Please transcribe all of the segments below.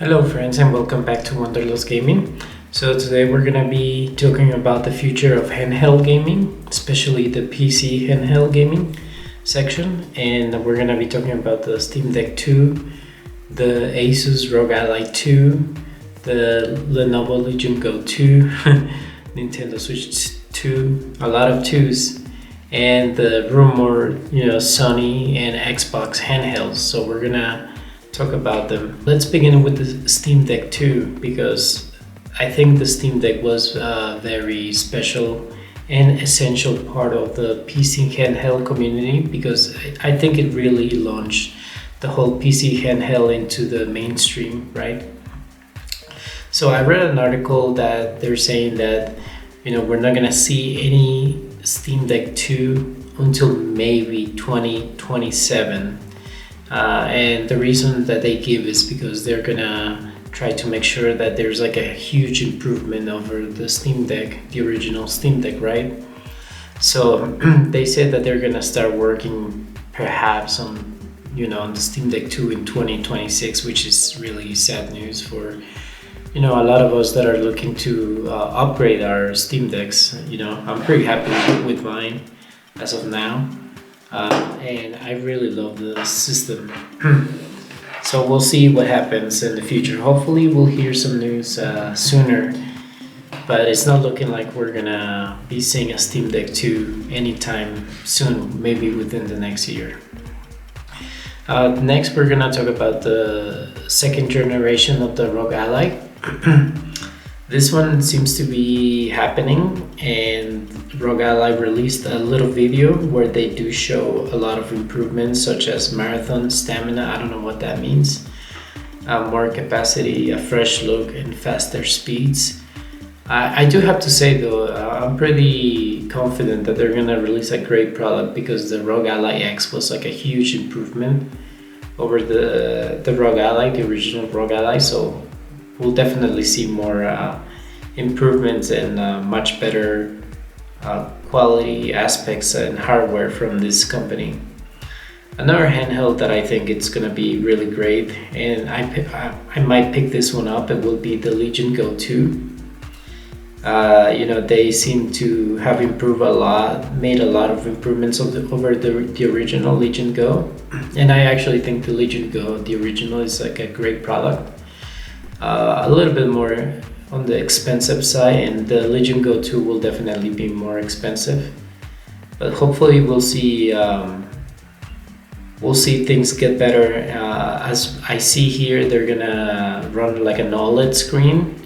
Hello friends and welcome back to Wanderlust Gaming. So today we're gonna be talking about the future of handheld gaming, especially the PC handheld gaming section, and we're gonna be talking about the Steam Deck 2, the Asus ROG Ally 2, the Lenovo Legion Go 2, Nintendo Switch 2, a lot of 2s, and the rumored, Sony and Xbox handhelds. So we're gonna talk about them. Let's begin with the Steam Deck 2 because I think the Steam Deck was a very special and essential part of the PC handheld community because I think it really launched the whole PC handheld into the mainstream, right? So I read an article that they're saying that we're not gonna see any Steam Deck 2 until maybe 2027. And the reason that they give is because they're gonna try to make sure that there's like a huge improvement over the Steam Deck, the original Steam Deck, right? So they said that they're gonna start working perhaps on the Steam Deck 2 in 2026, which is really sad news for a lot of us that are looking to upgrade our Steam Decks. I'm pretty happy with mine as of now. And I really love the system. So we'll see what happens in the future. Hopefully we'll hear some news sooner, but it's not looking like we're gonna be seeing a Steam Deck 2 anytime soon, maybe within the next year. Next we're gonna talk about the second generation of the ROG Ally. This one seems to be happening, and ROG Ally released a little video where they do show a lot of improvements such as marathon stamina, I don't know what that means, more capacity, a fresh look, and faster speeds. I do have to say though, I'm pretty confident that they're gonna release a great product because the ROG Ally X was like a huge improvement over the ROG Ally, the original ROG Ally, so we'll definitely see more improvements and much better quality aspects and hardware from this company. Another handheld that I think it's gonna be really great, and I might pick this one up, it will be the Legion Go 2. They seem to have improved a lot, made a lot of improvements over the original Legion Go, and I actually think the Legion Go, the original, is like a great product. A little bit more on the expensive side, and the Legion Go 2 will definitely be more expensive, but hopefully we'll see things get better. As I see here, they're gonna run like an OLED screen,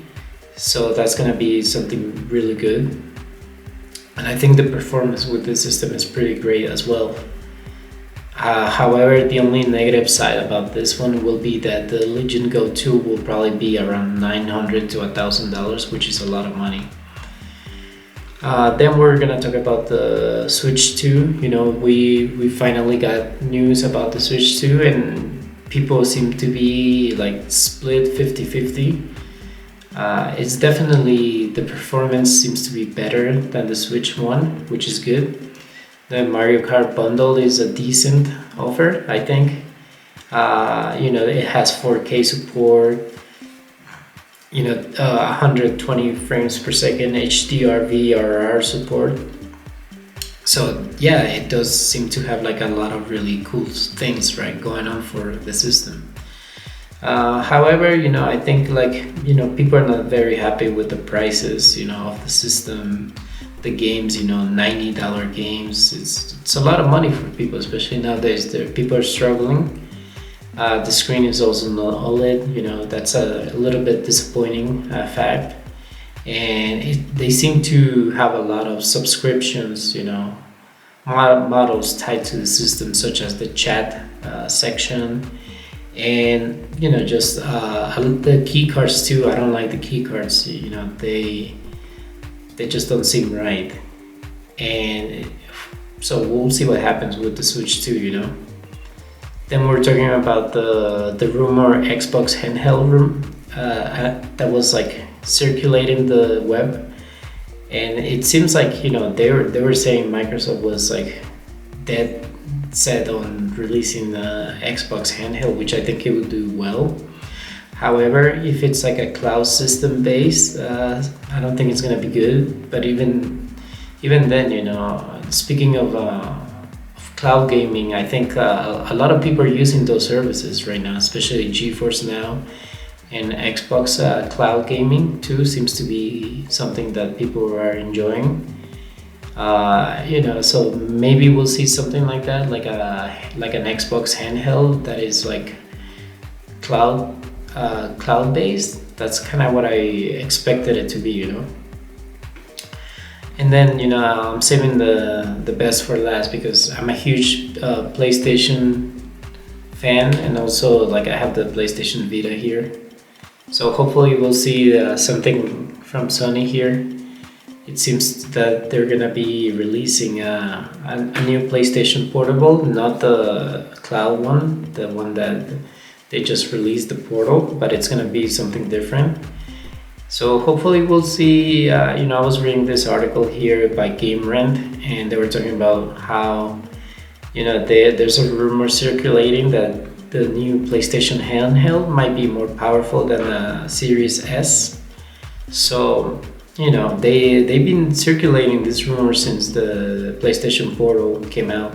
so that's gonna be something really good, and I think the performance with this system is pretty great as well. However, the only negative side about this one will be that the Legion Go 2 will probably be around $900 to $1,000, which is a lot of money. Then we're gonna talk about the Switch 2. We finally got news about the Switch 2, and people seem to be like split 50-50. It's definitely, the performance seems to be better than the Switch 1, which is good. The Mario Kart bundle is a decent offer, I think. It has 4K support, 120 frames per second HDR VRR support. So yeah, it does seem to have like a lot of really cool things, right, going on for the system. However, I think people are not very happy with the prices, of the system. The games, $90 games, it's a lot of money for people, especially nowadays. People are struggling. The screen is also not OLED, that's a little bit disappointing fact. And they seem to have a lot of subscriptions, models tied to the system, such as the chat section, and just the key cards too. I don't like the key cards, they just don't seem right, and so we'll see what happens with the Switch 2. Then we're talking about the rumor Xbox handheld that was like circulating the web, and it seems like they were saying Microsoft was like dead set on releasing the Xbox handheld, which I think it would do well. However, if it's like a cloud system based, I don't think it's gonna be good. But even then, you know, speaking of cloud gaming, I think a lot of people are using those services right now, especially GeForce Now and Xbox cloud gaming too seems to be something that people are enjoying. You know, so maybe we'll see something like that, like an Xbox handheld that is like cloud based. That's kind of what I expected it to be, you know. And then, you know, I'm saving the best for last because I'm a huge PlayStation fan, and also like I have the PlayStation Vita here. So hopefully we'll see something from Sony here. It seems that they're gonna be releasing a new PlayStation Portable, not the cloud one, the one that they just released the Portal, but it's gonna be something different. So hopefully we'll see. You know, I was reading this article here by Game Rent, and they were talking about how, you know, there's a rumor circulating that the new PlayStation handheld might be more powerful than the Series S. So, you know, they've been circulating this rumor since the PlayStation Portal came out.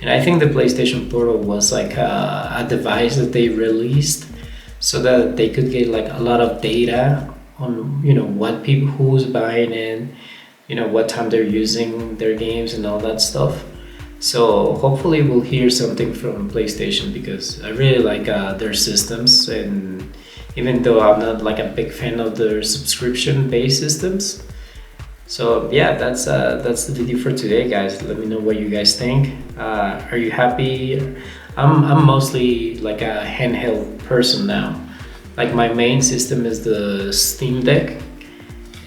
And I think the PlayStation Portal was like a device that they released so that they could get like a lot of data on, you know, what people, who's buying it, you know, what time they're using their games and all that stuff. So hopefully we'll hear something from PlayStation because I really like their systems, and even though I'm not like a big fan of their subscription-based systems. So yeah, that's the video for today, guys. Let me know what you guys think. Are you happy? I'm mostly like a handheld person now. Like my main system is the Steam Deck,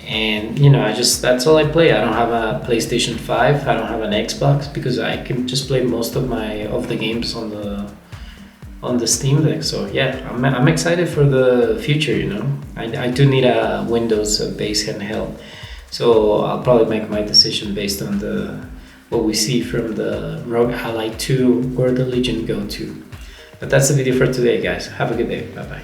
and you know, that's all I play. I don't have a PlayStation 5. I don't have an Xbox because I can just play most of the games on the Steam Deck. So yeah, I'm excited for the future. You know, I do need a Windows based handheld, so I'll probably make my decision based on what we see from the ROG Ally 2 or the Legion Go 2. But that's the video for today, guys. Have a good day. Bye bye.